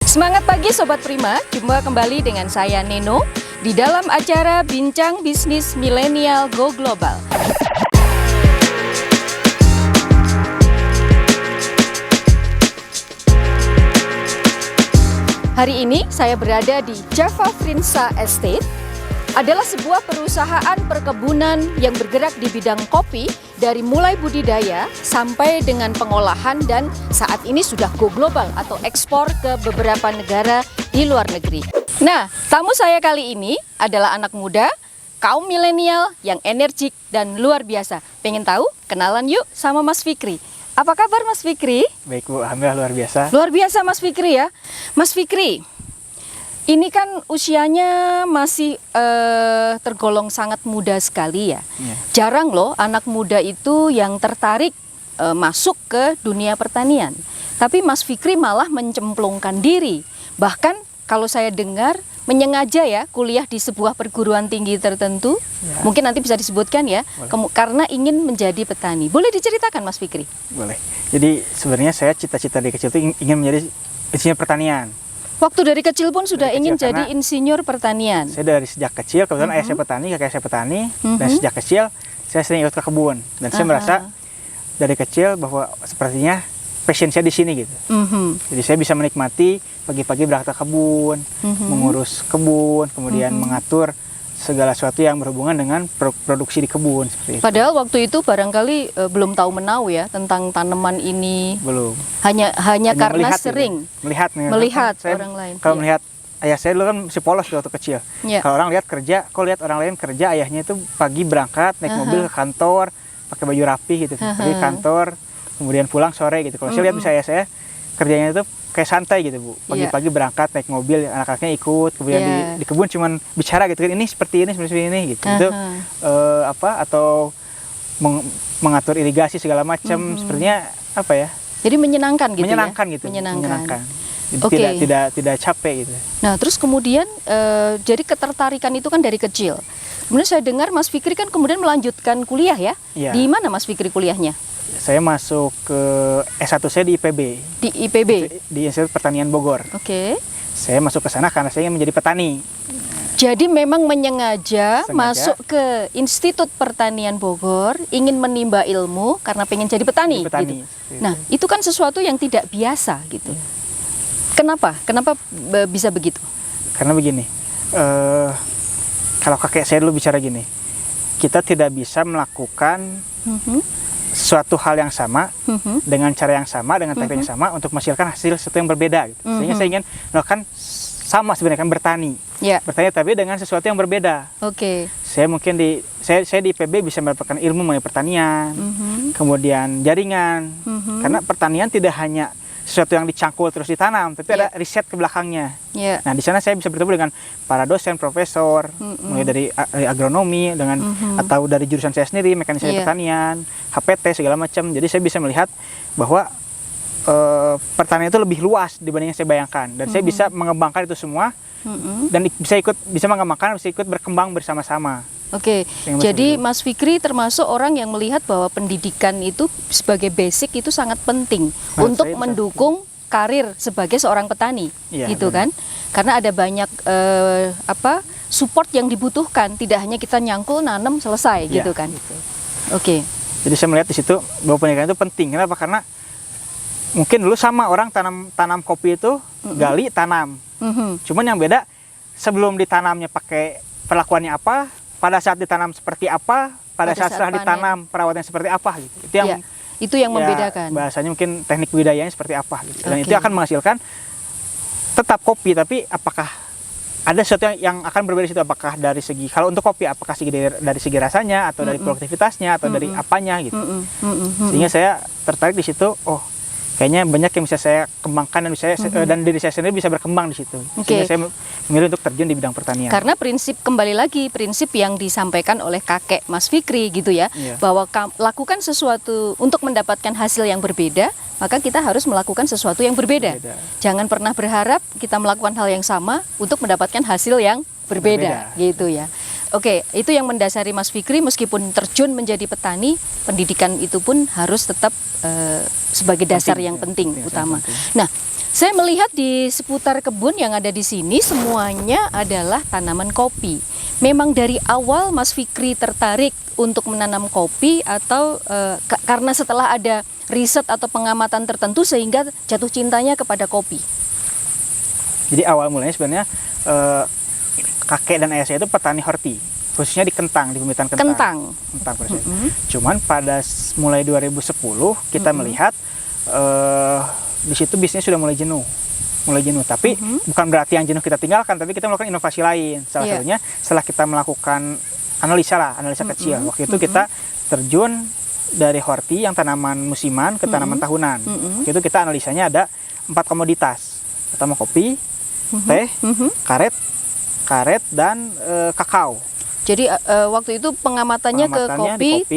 Semangat pagi Sobat Prima, jumpa kembali dengan saya Neno di dalam acara Bincang Bisnis Milenial Go Global. Hari ini saya berada di Java Frinsa Estate, adalah sebuah perusahaan perkebunan yang bergerak di bidang kopi dari mulai budidaya sampai dengan pengolahan dan saat ini sudah go global atau ekspor ke beberapa negara di luar negeri. Nah, tamu saya kali ini adalah anak muda, kaum milenial yang energik dan luar biasa. Pengen tahu? Kenalan yuk sama Mas Fikri. Apa kabar Mas Fikri? Baik Bu, alhamdulillah luar biasa. Luar biasa Mas Fikri ya. Mas Fikri, ini kan usianya masih tergolong sangat muda sekali ya. Jarang loh anak muda itu yang tertarik masuk ke dunia pertanian. Tapi Mas Fikri malah mencemplungkan diri. Bahkan kalau saya dengar menyengaja ya kuliah di sebuah perguruan tinggi tertentu. Ya. Mungkin nanti bisa disebutkan ya. Karena ingin menjadi petani. Boleh diceritakan Mas Fikri? Boleh. Jadi sebenarnya saya cita-cita dari kecil itu ingin menjadi insinyur pertanian. Waktu dari kecil pun sudah ingin jadi insinyur pertanian. Saya dari sejak kecil, kebetulan ayah saya petani, kakek saya petani, dan sejak kecil saya sering ikut ke kebun. Dan saya merasa dari kecil bahwa sepertinya passion saya di sini gitu. Jadi saya bisa menikmati pagi-pagi berangkat ke kebun, mengurus kebun, kemudian mengatur segala sesuatu yang berhubungan dengan produksi di kebun. Seperti itu. Padahal waktu itu barangkali belum tahu menau ya tentang tanaman ini. Belum. Hanya karena melihat, sering gitu. Melihat orang lain. Kalau melihat ayah saya dulu kan masih polos waktu kecil. Kalau orang lihat kerja, kok lihat orang lain kerja, ayahnya itu pagi berangkat naik mobil ke kantor, pakai baju rapi gitu, pergi kantor, kemudian pulang sore gitu. Kalau saya lihat bisa ayah saya kerjanya itu kayak santai gitu Bu, pagi-pagi berangkat naik mobil, anak-anaknya ikut, kemudian di kebun cuman bicara gitu kan, ini seperti ini gitu. Itu atau mengatur irigasi segala macam, sepertinya apa ya? Jadi menyenangkan gitu. Menyenangkan. Jadi tidak capek gitu. Nah, terus kemudian jadi ketertarikan itu kan dari kecil. Kemudian saya dengar Mas Fikri kan kemudian melanjutkan kuliah ya? Di mana Mas Fikri kuliahnya? Saya masuk ke S1 saya di IPB. Di IPB? Di Institut Pertanian Bogor. Saya masuk ke sana karena saya ingin menjadi petani. Jadi memang menyengaja masuk ke Institut Pertanian Bogor, ingin menimba ilmu karena pengen jadi petani. Gitu. Nah, itu kan sesuatu yang tidak biasa gitu. Kenapa? Kenapa bisa begitu? Karena begini, kalau kakek saya dulu bicara gini, kita tidak bisa melakukan suatu hal yang sama dengan cara yang sama, dengan teknik yang sama untuk menghasilkan hasil sesuatu yang berbeda. Gitu. Sehingga saya ingin melakukan sama sebenarnya kan bertani, bertani tapi dengan sesuatu yang berbeda. Saya mungkin di IPB bisa mendapatkan ilmu mengenai pertanian, kemudian jaringan, karena pertanian tidak hanya sesuatu yang dicangkul terus ditanam, tapi ada riset ke belakangnya. Nah, di sana saya bisa bertemu dengan para dosen, profesor, mulai dari agronomi atau dari jurusan saya sendiri, mekanisasi pertanian, HPT segala macam. Jadi saya bisa melihat bahwa pertanian itu lebih luas dibanding yang saya bayangkan, dan saya bisa mengembangkan itu semua dan bisa ikut berkembang bersama-sama. Jadi Mas Fikri termasuk orang yang melihat bahwa pendidikan itu sebagai basic itu sangat penting untuk mendukung karir sebagai seorang petani, gitu kan? Karena ada banyak support yang dibutuhkan, tidak hanya kita nyangkul nanam selesai, gitu kan? Jadi saya melihat di situ bahwa pendidikan itu penting. Kenapa? Karena mungkin dulu sama orang tanam kopi itu gali tanam, cuman yang beda sebelum ditanamnya pakai perlakuannya apa, pada saat ditanam seperti apa, pada saat setelah ditanam perawatannya seperti apa gitu. Itu yang membedakan. Bahasanya mungkin teknik budidayanya seperti apa gitu. Dan itu akan menghasilkan tetap kopi, tapi apakah ada sesuatu yang akan berbeda di situ, apakah dari segi, kalau untuk kopi apakah dari segi rasanya atau dari produktivitasnya atau dari apanya gitu. Sehingga saya tertarik di situ, kayaknya banyak yang bisa saya kembangkan dan dan diri saya sendiri bisa berkembang di situ. Sehingga saya memilih untuk terjun di bidang pertanian. Karena kembali lagi prinsip yang disampaikan oleh kakek Mas Fikri gitu ya, bahwa lakukan sesuatu untuk mendapatkan hasil yang berbeda, maka kita harus melakukan sesuatu yang berbeda. Jangan pernah berharap kita melakukan hal yang sama untuk mendapatkan hasil yang berbeda. Gitu ya. Itu yang mendasari Mas Fikri meskipun terjun menjadi petani, pendidikan itu pun harus tetap sebagai dasar yang penting utama. Nah, Saya melihat di seputar kebun yang ada di sini semuanya adalah tanaman kopi. Memang dari awal Mas Fikri tertarik untuk menanam kopi atau karena setelah ada riset atau pengamatan tertentu sehingga jatuh cintanya kepada kopi? Jadi awal mulanya sebenarnya kakek dan ayah saya itu petani horti, khususnya di kentang, di pembibitan kentang. Kentang pada saat itu. Cuman pada mulai 2010 kita melihat di situ bisnis sudah mulai jenuh. Tapi bukan berarti yang jenuh kita tinggalkan, tapi kita melakukan inovasi lain. Salah satunya setelah kita melakukan analisa kecil. Waktu itu kita terjun dari horti yang tanaman musiman ke tanaman tahunan. Waktu itu kita analisanya ada 4 komoditas. Pertama kopi, teh, karet dan kakao. Jadi waktu itu pengamatannya ke kopi,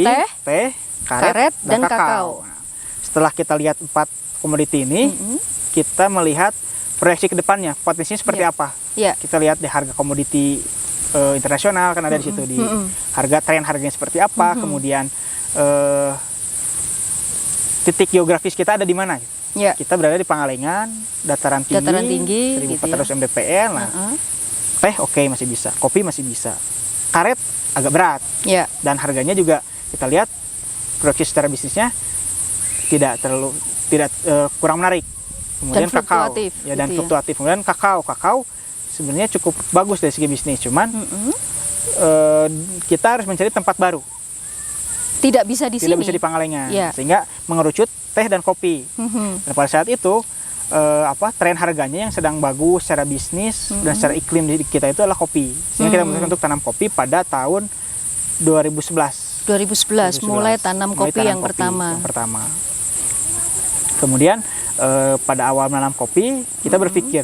teh, karet dan kakao. Nah, setelah kita lihat 4 komoditi ini, kita melihat proyeksi ke depannya, potensinya seperti apa. Kita lihat di harga komoditi internasional kan ada di situ, di tren harganya seperti apa, kemudian titik geografis kita ada di mana. Kita berada di Pangalengan, dataran tinggi 1400 mdpl. Nah, teh oke, masih bisa, kopi masih bisa, karet agak berat, dan harganya juga kita lihat proyeksi secara bisnisnya kurang menarik. Kemudian dan kakao, fluktuatif. Kemudian kakao sebenarnya cukup bagus dari segi bisnis, cuman kita harus mencari tempat baru. Tidak bisa di sini. Tidak bisa di Pangalengan, sehingga mengerucut teh dan kopi. Dan pada saat itu tren harganya yang sedang bagus secara bisnis dan secara iklim di kita itu adalah kopi. Sehingga kita memutuskan untuk tanam kopi pada tahun 2011. 2011 mulai tanam kopi yang pertama. Kemudian pada awal menanam kopi kita berpikir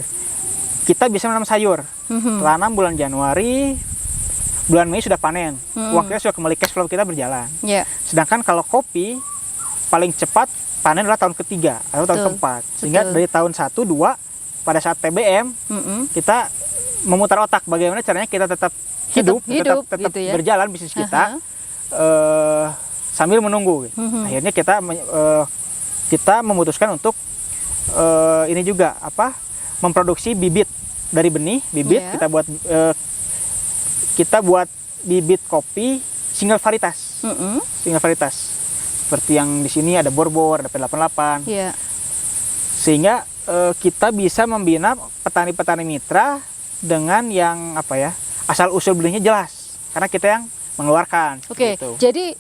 kita bisa menanam sayur. Tanam bulan Januari, bulan Mei sudah panen. Uangnya sudah kembali, cash flow kita berjalan. Sedangkan kalau kopi paling cepat panen adalah tahun ketiga atau tahun keempat. Sehingga dari tahun 1, 2 pada saat TBM kita memutar otak bagaimana caranya kita tetap hidup tetap gitu berjalan bisnis kita sambil menunggu. Akhirnya kita memutuskan untuk ini juga memproduksi bibit dari benih kita buat bibit kopi single varietas. Seperti yang di sini ada Borbor, ada P88. Sehingga kita bisa membina petani-petani mitra dengan yang asal usul benihnya jelas, karena kita yang mengeluarkan. Jadi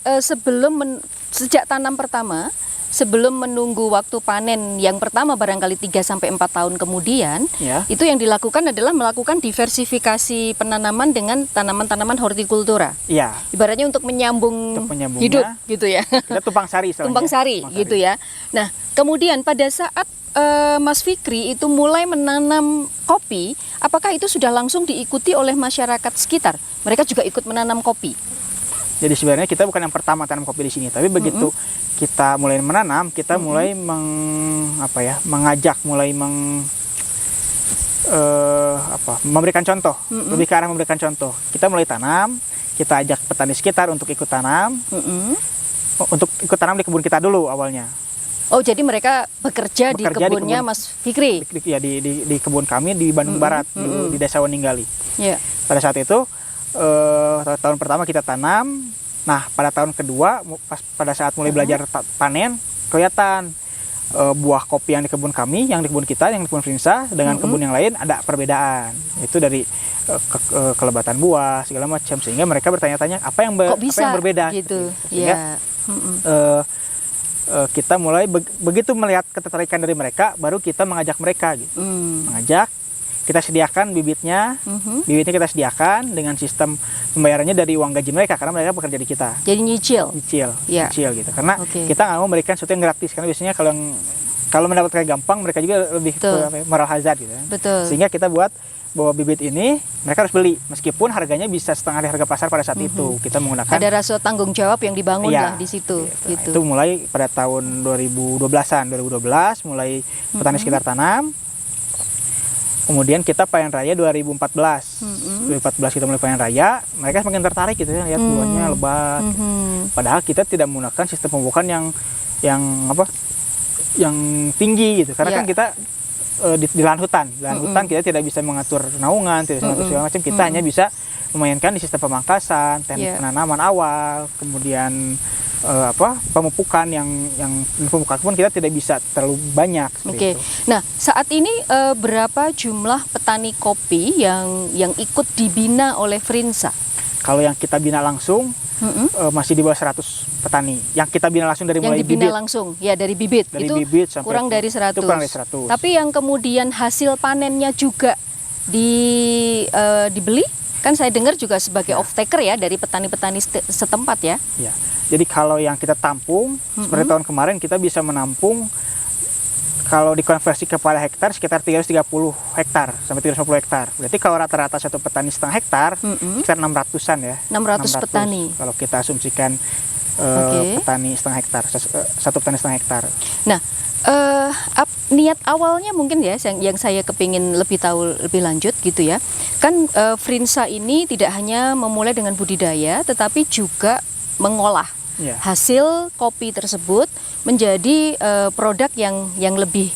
sejak tanam pertama, sebelum menunggu waktu panen yang pertama barangkali 3-4 tahun kemudian, itu yang dilakukan adalah melakukan diversifikasi penanaman dengan tanaman-tanaman hortikultura. Ibaratnya untuk menyambung hidup gitu ya. Kita tumpang sari gitu ya. Nah, kemudian pada saat Mas Fikri itu mulai menanam kopi, apakah itu sudah langsung diikuti oleh masyarakat sekitar? Mereka juga ikut menanam kopi. Jadi sebenarnya kita bukan yang pertama tanam kopi di sini, tapi begitu kita mulai menanam, kita mulai memberikan contoh, lebih ke arah memberikan contoh. Kita mulai tanam, kita ajak petani sekitar untuk ikut tanam, di kebun kita dulu awalnya. Oh, jadi mereka bekerja di kebunnya Mas Fikri? Di kebun kami di Bandung Barat, di Desa Waninggali. Pada saat itu tahun pertama kita tanam. Nah, pada tahun kedua pada saat mulai belajar panen, kelihatan buah kopi yang di kebun kami, yang di kebun kita, yang di kebun Frinsa dengan kebun yang lain ada perbedaan. Itu dari kelebatan buah segala macam, sehingga mereka bertanya-tanya apa yang berbeda gitu. Sehingga kita mulai begitu melihat ketertarikan dari mereka, baru kita mengajak mereka gitu. Kita sediakan bibitnya kita sediakan dengan sistem pembayarannya dari uang gaji mereka, karena mereka bekerja di kita. Jadi nyicil gitu. Karena kita nggak mau memberikan sesuatu yang gratis, karena biasanya kalau mendapatkan gampang mereka juga lebih moral hazard gitu. Sehingga kita buat bahwa bibit ini mereka harus beli, meskipun harganya bisa setengah dari harga pasar pada saat itu. Kita menggunakan ada rasa tanggung jawab yang dibangun lah di situ. Gitu. Itu mulai pada tahun 2012-an, mulai petani sekitar tanam. Kemudian kita panen raya 2014. 2014 kita mulai panen raya, mereka semakin tertarik gitu ya, lihat buahnya lebat. Padahal kita tidak menggunakan sistem pemupukan yang tinggi gitu. Karena kan kita di lahan hutan. Di lahan hutan kita tidak bisa mengatur naungan, tidak bisa mengatur segala macam. Kita hanya bisa memainkan di sistem pemangkasan, teknik penanaman awal, kemudian pemupukan yang pemupukan pun kita tidak bisa terlalu banyak. Oke. Nah, saat ini berapa jumlah petani kopi yang ikut dibina oleh Frinsa? Kalau yang kita bina langsung masih di bawah 100 petani. Yang kita bina langsung dari mulai dibina bibit. langsung, ya dari bibit. Dari itu bibit sampai kurang dari 100. Itu kurang dari 100. Tapi yang kemudian hasil panennya juga dibeli, kan saya dengar juga sebagai off-taker ya dari petani-petani setempat ya. Ya. Jadi kalau yang kita tampung, seperti tahun kemarin kita bisa menampung, kalau dikonversi kepada hektar sekitar 330 hektar sampai 350 hektar. Berarti kalau rata-rata satu petani setengah hektar, sekitar 600-an ya. 600 petani. Kalau kita asumsikan petani setengah hektar, satu petani setengah hektar. Nah, niat awalnya mungkin ya yang saya kepingin lebih tahu lebih lanjut gitu ya. Kan Frinsa ini tidak hanya memulai dengan budidaya, tetapi juga mengolah hasil kopi tersebut menjadi produk yang lebih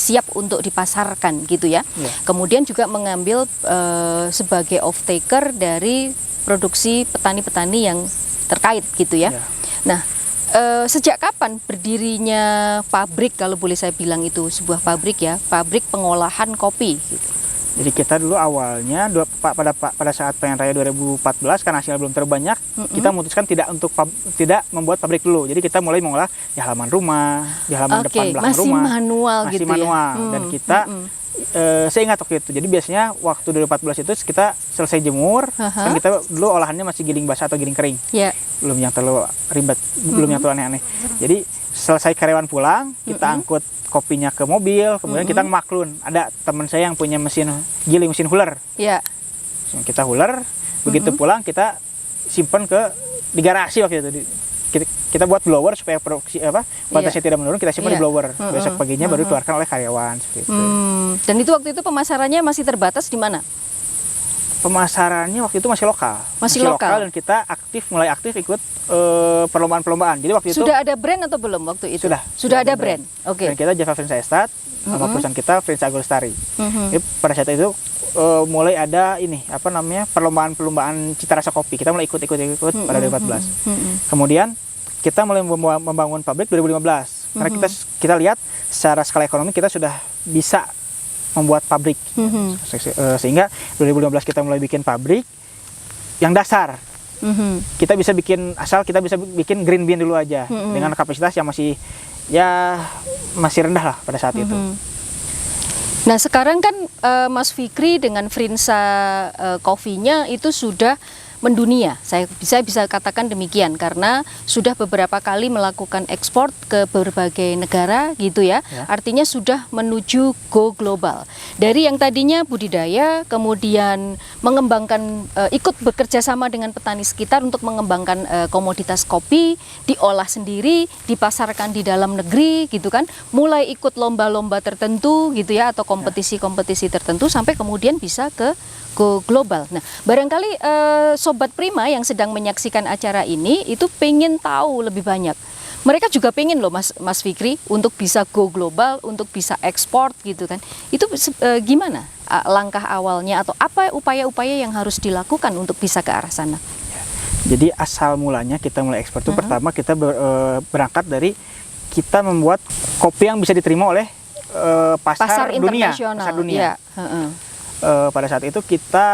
siap untuk dipasarkan gitu ya. Kemudian juga mengambil sebagai off-taker dari produksi petani-petani yang terkait gitu ya. Nah, sejak kapan berdirinya pabrik, kalau boleh saya bilang itu sebuah pabrik ya, pabrik pengolahan kopi gitu? Jadi kita dulu awalnya pada saat panen raya 2014 karena hasilnya belum terlalu banyak, kita memutuskan tidak membuat pabrik dulu. Jadi kita mulai mengolah di halaman rumah, di halaman depan belakang rumah. Masih manual gitu manual. Ya. Dan kita saya ingat waktu itu. Jadi biasanya waktu 2014 itu kita selesai jemur, kan kita dulu olahannya masih giling basah atau giling kering. Belum yang terlalu ribet, belum yang terlalu aneh-aneh. Jadi selesai karyawan pulang, kita angkut kopinya ke mobil, kemudian kita ngemaklun. Ada teman saya yang punya mesin giling, mesin huller. Kita huller, begitu pulang kita simpan di garasi waktu itu. Kita buat blower supaya produksi kualitasnya tidak menurun, kita simpan di blower. Besok paginya baru dikeluarkan oleh karyawan seperti itu. Dan itu waktu itu pemasarannya masih terbatas di mana? Pemasarannya waktu itu masih lokal. Masih lokal Dan kita mulai aktif ikut perlombaan-perlombaan. Jadi waktu itu sudah ada brand atau belum waktu itu? Sudah ada brand. Oke. Dan kita Java Frinsa Estate sama perusahaan kita Frinsa Agrolestari. Jadi pada saat itu mulai ada perlombaan cita rasa kopi. Kita mulai ikut pada 2014. Kemudian kita mulai membangun pabrik 2015. Karena kita lihat secara skala ekonomi kita sudah bisa membuat pabrik. Sehingga 2015 kita mulai bikin pabrik yang dasar. Kita bisa bikin green bean dulu aja dengan kapasitas yang masih rendah lah pada saat itu. Nah, sekarang kan Mas Fikri dengan Frinsa Coffee-nya itu sudah mendunia. Saya bisa katakan demikian karena sudah beberapa kali melakukan ekspor ke berbagai negara gitu ya. Artinya sudah menuju go global. Dari yang tadinya budidaya, kemudian mengembangkan ikut bekerja sama dengan petani sekitar untuk mengembangkan komoditas kopi, diolah sendiri, dipasarkan di dalam negeri gitu kan. Mulai ikut lomba-lomba tertentu gitu ya atau kompetisi-kompetisi tertentu sampai kemudian bisa ke go global. Nah, barangkali Sobat Prima yang sedang menyaksikan acara ini itu pengen tahu lebih banyak. Mereka juga pengen loh Mas Fikri untuk bisa go global, untuk bisa ekspor gitu kan. Itu gimana langkah awalnya atau apa upaya-upaya yang harus dilakukan untuk bisa ke arah sana? Jadi asal mulanya kita mulai ekspor itu pertama kita berangkat dari kita membuat kopi yang bisa diterima oleh pasar dunia. Pasar dunia. Pada saat itu kita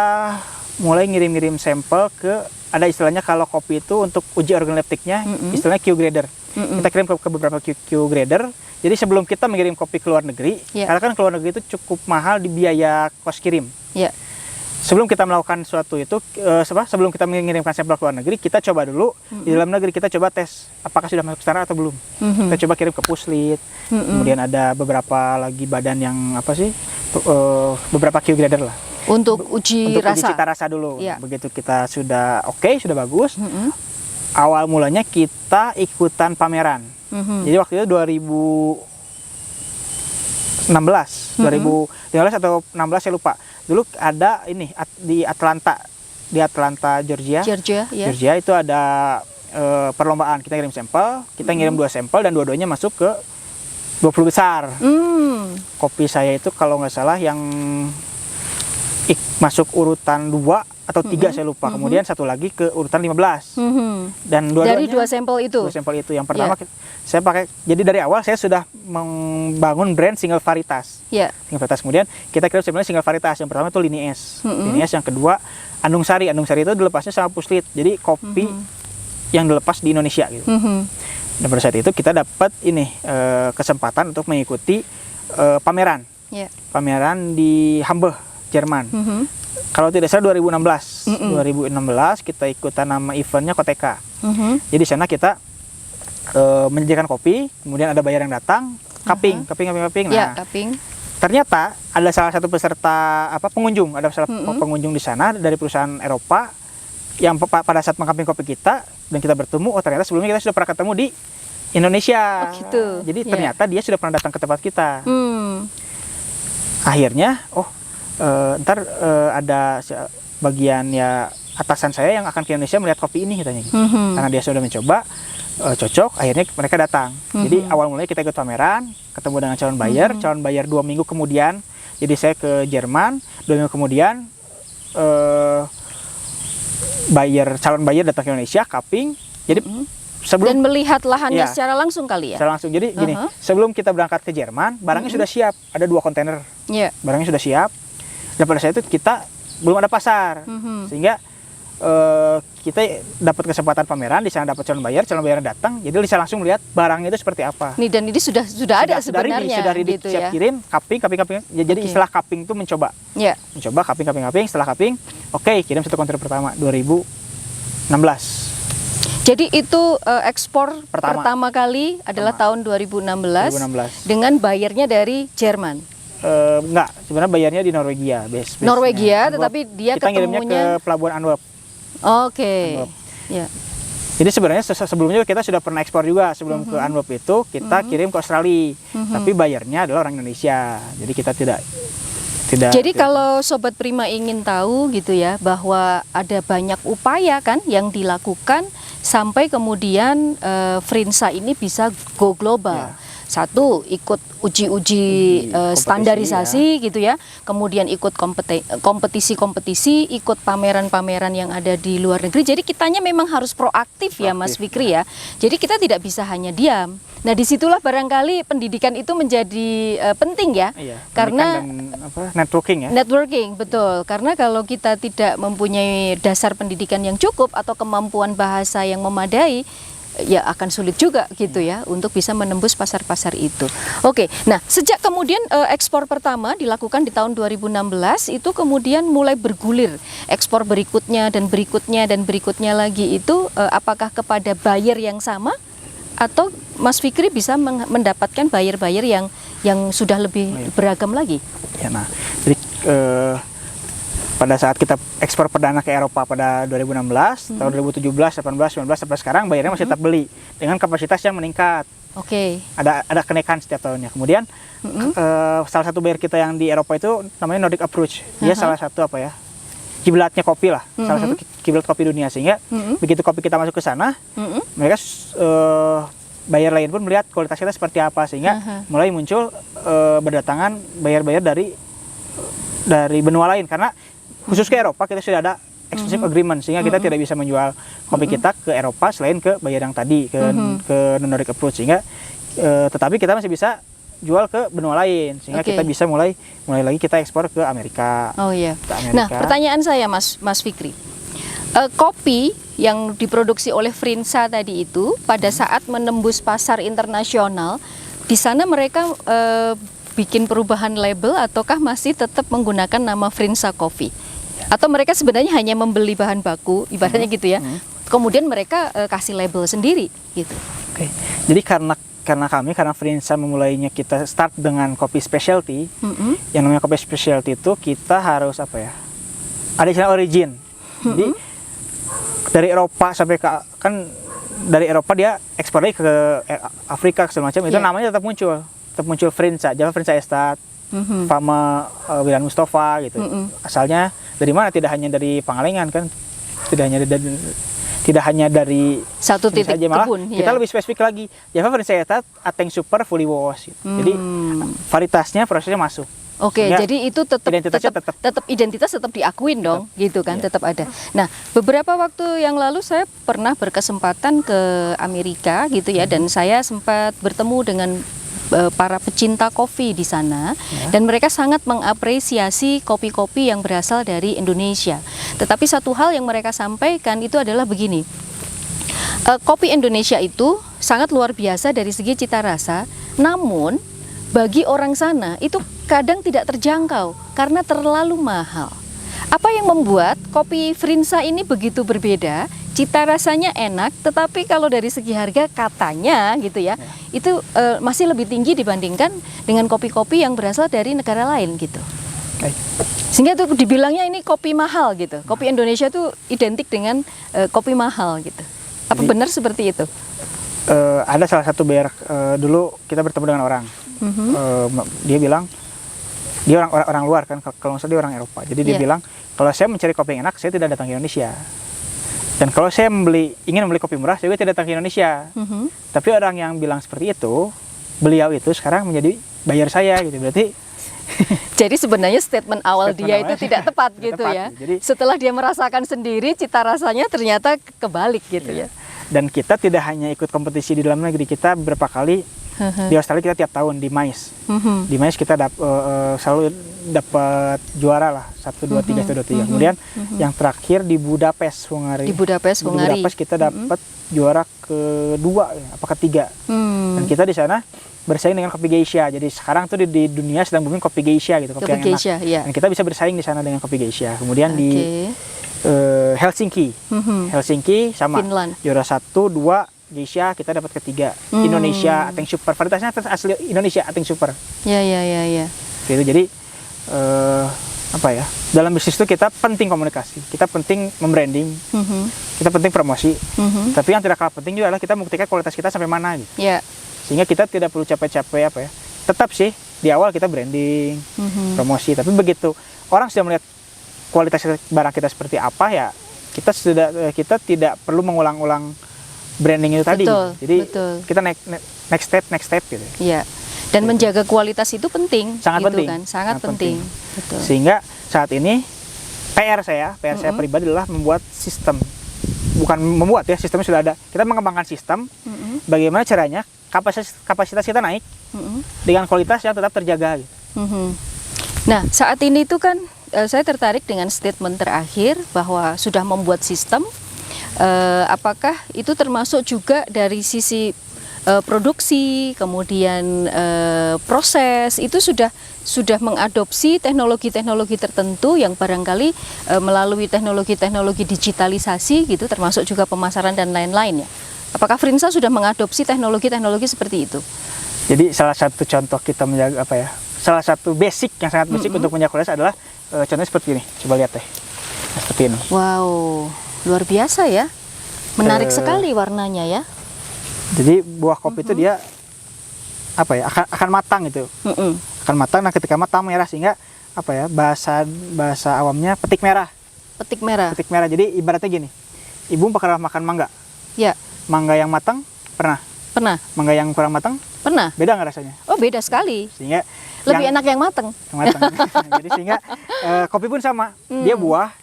mulai ngirim-ngirim sampel ada istilahnya kalau kopi itu untuk uji organoleptiknya istilahnya Q grader. Kita kirim ke beberapa Q grader. Jadi sebelum kita mengirim kopi ke luar negeri, karena kan ke luar negeri itu cukup mahal di biaya kos kirim. Sebelum kita melakukan sesuatu itu, sebelum kita mengirimkan sampel ke luar negeri, kita coba dulu di dalam negeri, kita coba tes apakah sudah masuk standar atau belum. Kita coba kirim ke Puslit. Kemudian ada beberapa lagi badan yang beberapa Q grader lah. Untuk uji cita rasa dulu. Begitu kita sudah sudah bagus. Awal mulanya kita ikutan pameran. Jadi waktu itu 2015 atau 16 saya lupa. Dulu ada di Atlanta, Georgia. Georgia itu ada perlombaan. Kita ngirim sampel, kita ngirim 2 sampel dan dua-duanya masuk ke 20 besar. Hmm. Kopi saya itu kalau nggak salah yang masuk urutan 2 atau 3 saya lupa. Kemudian satu lagi ke urutan 15. Dan Dari dua-duanya 2 sampel itu. 2 sampel itu. Yang pertama saya pakai, jadi dari awal saya sudah membangun brand single varietas. Ya. Single varietas, kemudian kita kirim sebenarnya single varietas. Yang pertama itu Lini S. Lini S, yang kedua Andung Sari. Andung Sari itu dilepasnya sama Puslit. Jadi kopi yang dilepas di Indonesia gitu. Dan pada saat itu kita dapat ini kesempatan untuk mengikuti pameran. Ya. Pameran di Hamburg, Jerman. Kalau tidak salah 2016. 2016 kita ikutan, nama eventnya Koteka. Jadi di sana kita menyediakan kopi, kemudian ada bayar yang datang, cupping. Nah, Ya, cupping. ternyata ada salah satu peserta pengunjung, ada salah pengunjung di sana dari perusahaan Eropa yang pada saat mengcupping kopi kita dan kita bertemu, oh ternyata sebelumnya kita sudah pernah ketemu di Indonesia. Oh, gitu. Jadi ternyata dia sudah pernah datang ke tempat kita. Akhirnya, ntar ada bagian ya atasan saya yang akan ke Indonesia melihat kopi ini katanya. Karena dia sudah mencoba, cocok, akhirnya mereka datang. Jadi awal mulanya kita ikut pameran, ketemu dengan calon buyer 2 minggu kemudian. Jadi saya ke Jerman, 2 minggu kemudian calon buyer datang ke Indonesia, cupping. Jadi sebelum, Dan melihat lahannya secara langsung kali ya? Secara langsung. Jadi gini, sebelum kita berangkat ke Jerman, barangnya sudah siap. Ada 2 kontainer. Barangnya sudah siap. Dan pada saat itu kita belum ada pasar. Sehingga kita dapat kesempatan pameran, di sana dapat calon buyer datang. Jadi bisa langsung melihat barangnya itu seperti apa. Nih, dan ini sudah ada sebenarnya. Sudah ready, gitu siap ya? kirim, cupping. Jadi istilah cupping itu mencoba. Mencoba cupping. Setelah cupping, kirim satu kontainer pertama 2016. Jadi itu ekspor pertama kali adalah tahun 2016 dengan bayarnya dari Jerman. Enggak, sebenarnya bayarnya di Norwegia, Norwegia, tetapi dia kita ngirimnya ke ketemunya pelabuhan Antwerp. Oke. Ya. Jadi sebenarnya sebelumnya kita sudah pernah ekspor juga. Sebelum ke Antwerp itu kita kirim ke Australia, tapi bayarnya adalah orang Indonesia. Jadi kita tidak. Jadi kalau Sobat Prima ingin tahu gitu ya, bahwa ada banyak upaya kan yang dilakukan sampai kemudian Frinsa ini bisa go global. Satu, ikut uji-uji standarisasi gitu ya, kemudian ikut kompetisi-kompetisi, ikut pameran-pameran yang ada di luar negeri. Jadi kitanya memang harus proaktif ya Mas Fikri ya. Jadi kita tidak bisa hanya diam. Nah disitulah barangkali pendidikan itu menjadi penting ya, karena networking ya. Networking, betul. Karena kalau kita tidak mempunyai dasar pendidikan yang cukup atau kemampuan bahasa yang memadai, ya akan sulit juga gitu ya untuk bisa menembus pasar-pasar itu. Oke, nah sejak kemudian ekspor pertama dilakukan di tahun 2016 itu kemudian mulai bergulir ekspor berikutnya dan berikutnya dan berikutnya lagi itu apakah kepada buyer yang sama atau Mas Fikri bisa mendapatkan buyer-buyer yang sudah lebih beragam lagi? Ya, nah, jadi pada saat kita ekspor perdana ke Eropa pada 2016, tahun 2017, 18, 19 sampai sekarang bayarnya masih tetap beli dengan kapasitas yang meningkat. Ada kenaikan setiap tahunnya. Kemudian salah satu buyer kita yang di Eropa itu namanya Nordic Approach. Dia salah satu kiblatnya kopi lah, salah satu kiblat kopi dunia, sehingga begitu kopi kita masuk ke sana, mereka buyer lain pun melihat kualitas kita seperti apa, sehingga mulai muncul berdatangan buyer-buyer dari benua lain, karena khusus ke Eropa kita sudah ada exclusive agreement, sehingga kita tidak bisa menjual kopi kita ke Eropa selain ke buyer yang tadi, ke Nordic Approach, sehingga tetapi kita masih bisa jual ke benua lain, sehingga kita bisa mulai lagi kita ekspor ke Amerika. Nah, pertanyaan saya Mas Fikri, kopi yang diproduksi oleh Frinsa tadi itu pada saat menembus pasar internasional, di sana mereka bikin perubahan label ataukah masih tetap menggunakan nama Frinsa Coffee? Atau mereka sebenarnya hanya membeli bahan baku, ibaratnya gitu ya, kemudian mereka kasih label sendiri gitu? Jadi karena Frinsa memulainya kita start dengan kopi specialty, yang namanya kopi specialty itu kita harus ada istilah origin. Jadi dari Eropa sampai dari Eropa dia ekspor lagi ke Afrika segala macam, itu namanya tetap muncul Frinsa, Java Frinsa Estate, Fama Wilan Mustafa gitu. Asalnya dari mana? Tidak hanya dari Pangalengan kan, tidak hanya dari tidak hanya dari satu ini titik saja, malah kebun. kita ya. lebih spesifik lagi. Java Freesia eta ateng super fully wash gitu. Jadi varietasnya prosesnya masuk. Oke, Sehingga jadi itu tetap identitas tetap diakuin dong, gitu kan, Iya. tetap ada. Nah, beberapa waktu yang lalu saya pernah berkesempatan ke Amerika gitu ya, dan saya sempat bertemu dengan para pecinta kopi di sana, dan mereka sangat mengapresiasi kopi-kopi yang berasal dari Indonesia. Tetapi satu hal yang mereka sampaikan itu adalah begini. Kopi Indonesia itu sangat luar biasa dari segi cita rasa, namun bagi orang sana itu kadang tidak terjangkau karena terlalu mahal. Apa yang membuat kopi Frinsa ini begitu berbeda? Cita rasanya enak, tetapi kalau dari segi harga katanya gitu ya, itu masih lebih tinggi dibandingkan dengan kopi-kopi yang berasal dari negara lain gitu. Baik. Sehingga itu dibilangnya ini kopi mahal gitu. Kopi Indonesia itu identik dengan kopi mahal gitu. Apa benar seperti itu? Ada salah satu buyer dulu kita bertemu dengan orang. Dia bilang dia orang luar kan, kalau nggak salah dia orang Eropa. Jadi dia bilang kalau saya mencari kopi yang enak saya tidak datang ke Indonesia. Dan kalau saya ingin membeli kopi murah saya juga tidak datang ke Indonesia. Tapi orang yang bilang seperti itu, beliau itu sekarang menjadi buyer saya gitu. Berarti jadi sebenarnya statement awal dia itu tidak tepat gitu ya. Jadi, setelah dia merasakan sendiri cita rasanya ternyata kebalik gitu ya. Dan kita tidak hanya ikut kompetisi di dalam negeri, kita beberapa kali di Australia kita tiap tahun di MICE. Di MICE kita selalu dapat juara lah, 1, 2, 3, 1, 2, 3. Kemudian yang terakhir di Budapest, Hungari. Di Budapest, Hungari. Di Budapest kita dapat juara kedua, apa ketiga. Dan kita di sana bersaing dengan kopi geisha. Jadi sekarang tuh di dunia sedang booming kopi geisha gitu, kopi yang geisha, enak. iya. Dan kita bisa bersaing di sana dengan kopi geisha. Kemudian di Helsinki, Helsinki sama Finland. juara 1, 2 geisha, kita dapat ketiga. Indonesia ateng super, varietasnya asli Indonesia ateng super. Ya. Gitu. Jadi apa ya? Dalam bisnis itu kita penting komunikasi, kita penting membranding, kita penting promosi. Tapi yang tidak kalah penting juga adalah kita membuktikan kualitas kita sampai mana gitu. Ya. Sehingga kita tidak perlu capek-capek apa ya. Tetap sih di awal kita branding, promosi, tapi begitu orang sudah melihat kualitas barang kita seperti apa ya, kita tidak perlu mengulang-ulang branding itu tadi. Betul, Jadi betul. kita next step gitu. Iya. Dan menjaga kualitas itu penting, Sangat gitu penting. kan? Sangat penting. Betul. Sehingga saat ini PR saya pribadi adalah membuat sistem. Bukan membuat ya, sistemnya sudah ada. Kita mengembangkan sistem. Bagaimana caranya kapasitas kita naik dengan kualitas yang tetap terjaga gitu. Nah, saat ini itu kan saya tertarik dengan statement terakhir bahwa sudah membuat sistem. Apakah itu termasuk juga dari sisi produksi, kemudian proses itu sudah mengadopsi teknologi-teknologi tertentu yang barangkali melalui teknologi-teknologi digitalisasi gitu, termasuk juga pemasaran dan lain-lain ya. Apakah Frinsa sudah mengadopsi teknologi-teknologi seperti itu? Jadi salah satu contoh kita menjaga apa ya? Salah satu basic yang sangat basic untuk menjaga kualitas adalah contohnya seperti ini. Coba lihat deh. Nah, seperti ini. Wow, luar biasa ya. Menarik sekali warnanya ya. Jadi buah kopi itu dia apa ya? Akan matang gitu. Akan matang, nah ketika matang merah, sehingga apa ya? Bahasa awamnya petik merah. Petik merah. Petik merah. Jadi ibaratnya gini. Ibu pernah makan mangga? Ya. Mangga yang matang pernah? Pernah. Mangga yang kurang matang? Pernah. Beda nggak rasanya? Oh, beda sekali. Sehingga lebih enak yang matang. Jadi sehingga kopi pun sama. Dia buah,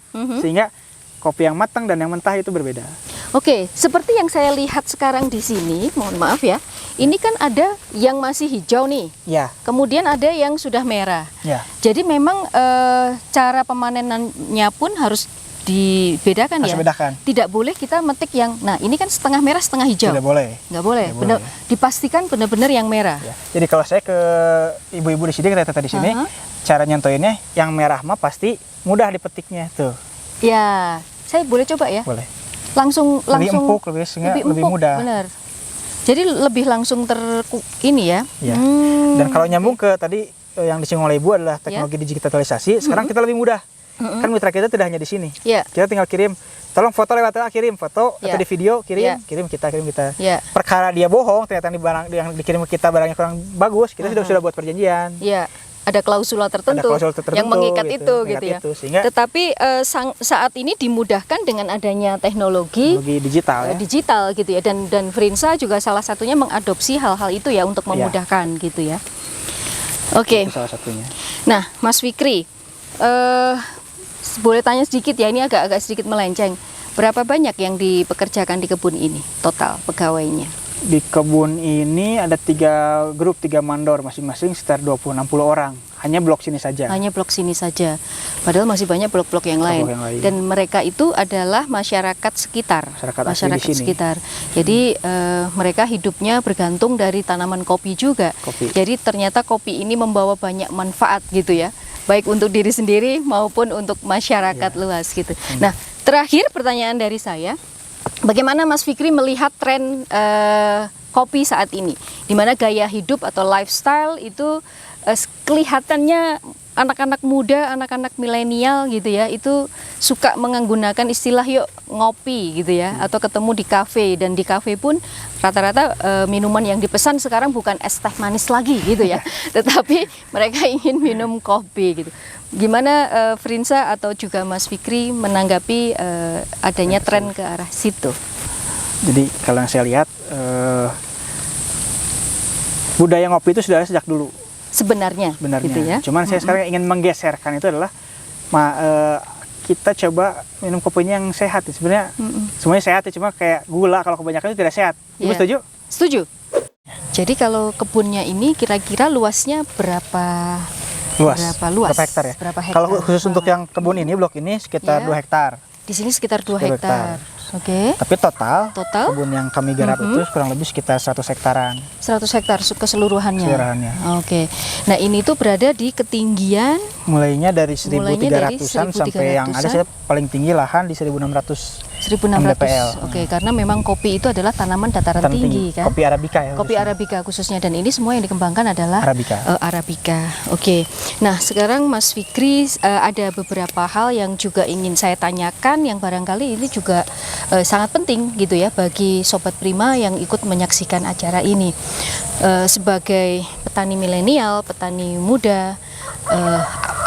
sehingga kopi yang matang dan yang mentah itu berbeda. Oke, seperti yang saya lihat sekarang di sini, mohon maaf ya. Ini kan ada yang masih hijau nih. Ya. Kemudian ada yang sudah merah. Ya. Jadi memang cara pemanenannya pun harus dibedakan ya. Bedakan. Tidak boleh kita metik yang, nah ini kan setengah merah setengah hijau. Tidak boleh. Nggak boleh. Tidak Benar, boleh. dipastikan benar-benar yang merah. Ya. Jadi kalau saya ke ibu-ibu di sini, kita di sini, cara nyentuhinnya yang merah mah pasti mudah dipetiknya tuh. Ya, saya boleh coba ya. Boleh. Langsung Lebih empuk, lebih mudah. Benar. Jadi lebih langsung ini ya. Ya. Dan kalau nyambung ke tadi yang disinggung oleh Ibu adalah teknologi digitalisasi, sekarang kita lebih mudah. Kan mitra kita tidak hanya di sini. Yeah. Kita tinggal kirim, tolong foto lewat kirim foto atau di video kirim kita. Yeah. Perkara dia bohong, ternyata di barang yang dikirim ke kita barangnya kurang bagus, kita sudah buat perjanjian. Iya. ada klausula tertentu, yang mengikat itu gitu ya. Sehingga, tetapi saat ini dimudahkan dengan adanya teknologi digital, digital gitu ya, dan Frinsa juga salah satunya mengadopsi hal-hal itu ya untuk memudahkan gitu ya. Oke. Itu salah satunya. Nah, Mas Fikri, boleh tanya sedikit ya, ini agak sedikit melenceng. Berapa banyak yang dipekerjakan di kebun ini total pegawainya? Di kebun ini ada 3 grup, 3 mandor masing-masing sekitar 20-60 orang. Hanya blok sini saja. Hanya blok sini saja. Padahal masih banyak blok-blok yang lain. Dan mereka itu adalah masyarakat sekitar. Masyarakat sekitar. Jadi mereka hidupnya bergantung dari tanaman kopi juga. Jadi ternyata kopi ini membawa banyak manfaat gitu ya. Baik untuk diri sendiri maupun untuk masyarakat luas gitu. Nah, terakhir pertanyaan dari saya. Bagaimana Mas Fikri melihat tren kopi saat ini, di mana gaya hidup atau lifestyle itu kelihatannya anak-anak muda, anak-anak milenial gitu ya, itu suka menggunakan istilah yuk ngopi gitu ya, atau ketemu di kafe, dan di kafe pun rata-rata minuman yang dipesan sekarang bukan es teh manis lagi gitu ya, tetapi mereka ingin minum kopi gitu. Gimana Frinsa atau juga Mas Fikri menanggapi adanya tren ke arah situ? Jadi kalau yang saya lihat budaya ngopi itu sudah ada sejak dulu. Sebenarnya. Gitu ya? Cuman saya sekarang ingin menggeserkan itu adalah kita coba minum kopinya yang sehat. Sebenarnya semuanya sehat ya, cuma kayak gula kalau kebanyakan itu tidak sehat. Ibu setuju? Setuju. Jadi kalau kebunnya ini kira-kira luasnya berapa? Berapa hektar ya? Berapa hektar? Kalau khusus untuk yang kebun ini, blok ini sekitar 2 hektar. Di sini sekitar 2 hektar. Oke. Tapi total kebun yang kami garap itu kurang lebih sekitar 100 hektaran. 100 hektar keseluruhannya. Oke. Nah, ini tuh berada di ketinggian mulainya dari 1.300-an sampai yang ada paling tinggi lahan di 1.600 mdpl. Oke, karena memang kopi itu adalah tanaman dataran tinggi kan. Kopi Arabica ya. Kopi Arabica khususnya, dan ini semua yang dikembangkan adalah Arabica. Oke. Nah, sekarang Mas Fikri ada beberapa hal yang juga ingin saya tanyakan yang barangkali ini juga sangat penting gitu ya bagi Sobat Prima yang ikut menyaksikan acara ini. Sebagai petani milenial, petani muda,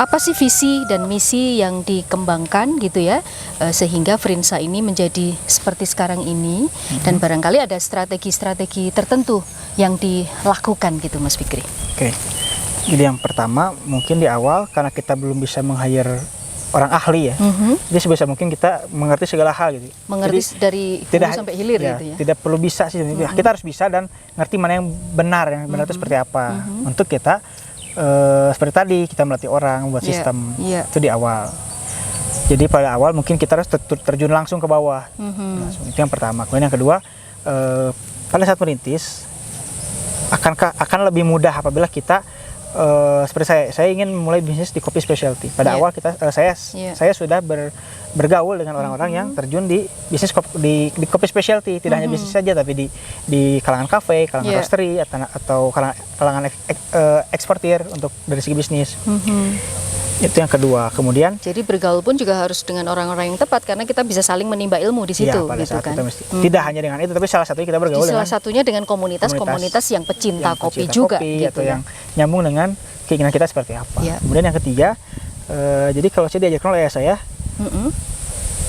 apa sih visi dan misi yang dikembangkan gitu ya, sehingga Frinsa ini menjadi seperti sekarang ini, dan barangkali ada strategi-strategi tertentu yang dilakukan gitu Mas Fikri. Oke. Jadi yang pertama mungkin di awal karena kita belum bisa meng-hire orang ahli ya, jadi sebisa mungkin kita mengerti segala hal gitu. Mengerti jadi, dari hulu sampai hilir gitu ya. Tidak perlu bisa sih, kita harus bisa dan ngerti mana yang benar itu seperti apa. Untuk kita seperti tadi kita melatih orang buat sistem itu di awal. Jadi pada awal mungkin kita harus terjun langsung ke bawah. Itu yang pertama. Kemudian yang kedua, pada saat merintis akan lebih mudah apabila kita seperti saya ingin memulai bisnis di kopi specialty. Pada awal saya sudah bergaul dengan orang-orang yang terjun di bisnis di kopi specialty, tidak hanya bisnis saja tapi di kalangan kafe, kalangan roastery atau kalangan eksportir untuk dari segi bisnis. Itu yang kedua. Kemudian jadi bergaul pun juga harus dengan orang-orang yang tepat karena kita bisa saling menimba ilmu di situ gitu kan. Tidak hanya dengan itu, tapi salah satunya kita bergaul salah satunya dengan komunitas yang pecinta kopi juga gitu atau yang nyambung dengan keinginan kita seperti apa. Kemudian yang ketiga, jadi kalau saya diajarkan oleh ayah saya,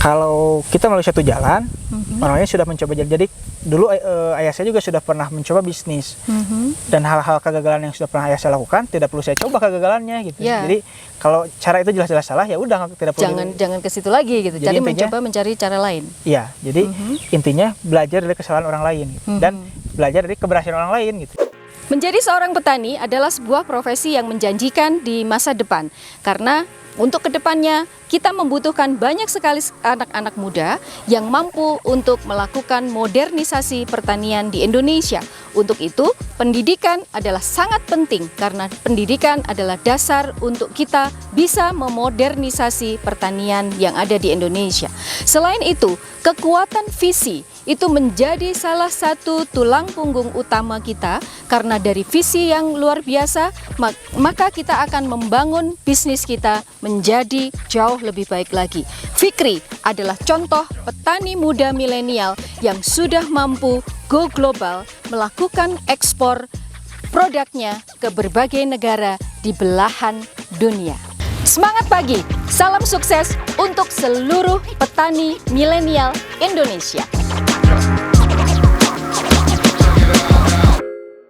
kalau kita melalui satu jalan, orang lain sudah mencoba jalan. Jadi dulu ayah saya juga sudah pernah mencoba bisnis, dan hal-hal kegagalan yang sudah pernah ayah saya lakukan tidak perlu saya coba kegagalannya gitu. Jadi kalau cara itu jelas-jelas salah ya udah tidak perlu. Jangan ke situ lagi gitu. Jadi mencoba mencari cara lain. Iya, jadi intinya belajar dari kesalahan orang lain gitu, dan belajar dari keberhasilan orang lain gitu. Menjadi seorang petani adalah sebuah profesi yang menjanjikan di masa depan karena untuk kedepannya kita membutuhkan banyak sekali anak-anak muda yang mampu untuk melakukan modernisasi pertanian di Indonesia. Untuk itu, pendidikan adalah sangat penting karena pendidikan adalah dasar untuk kita bisa memodernisasi pertanian yang ada di Indonesia. Selain itu, kekuatan visi itu menjadi salah satu tulang punggung utama kita karena dari visi yang luar biasa, maka kita akan membangun bisnis kita menjadi jauh lebih baik lagi. Fikri adalah contoh petani muda milenial yang sudah mampu go global, melakukan ekspor produknya ke berbagai negara di belahan dunia. Semangat pagi, salam sukses untuk seluruh petani milenial Indonesia.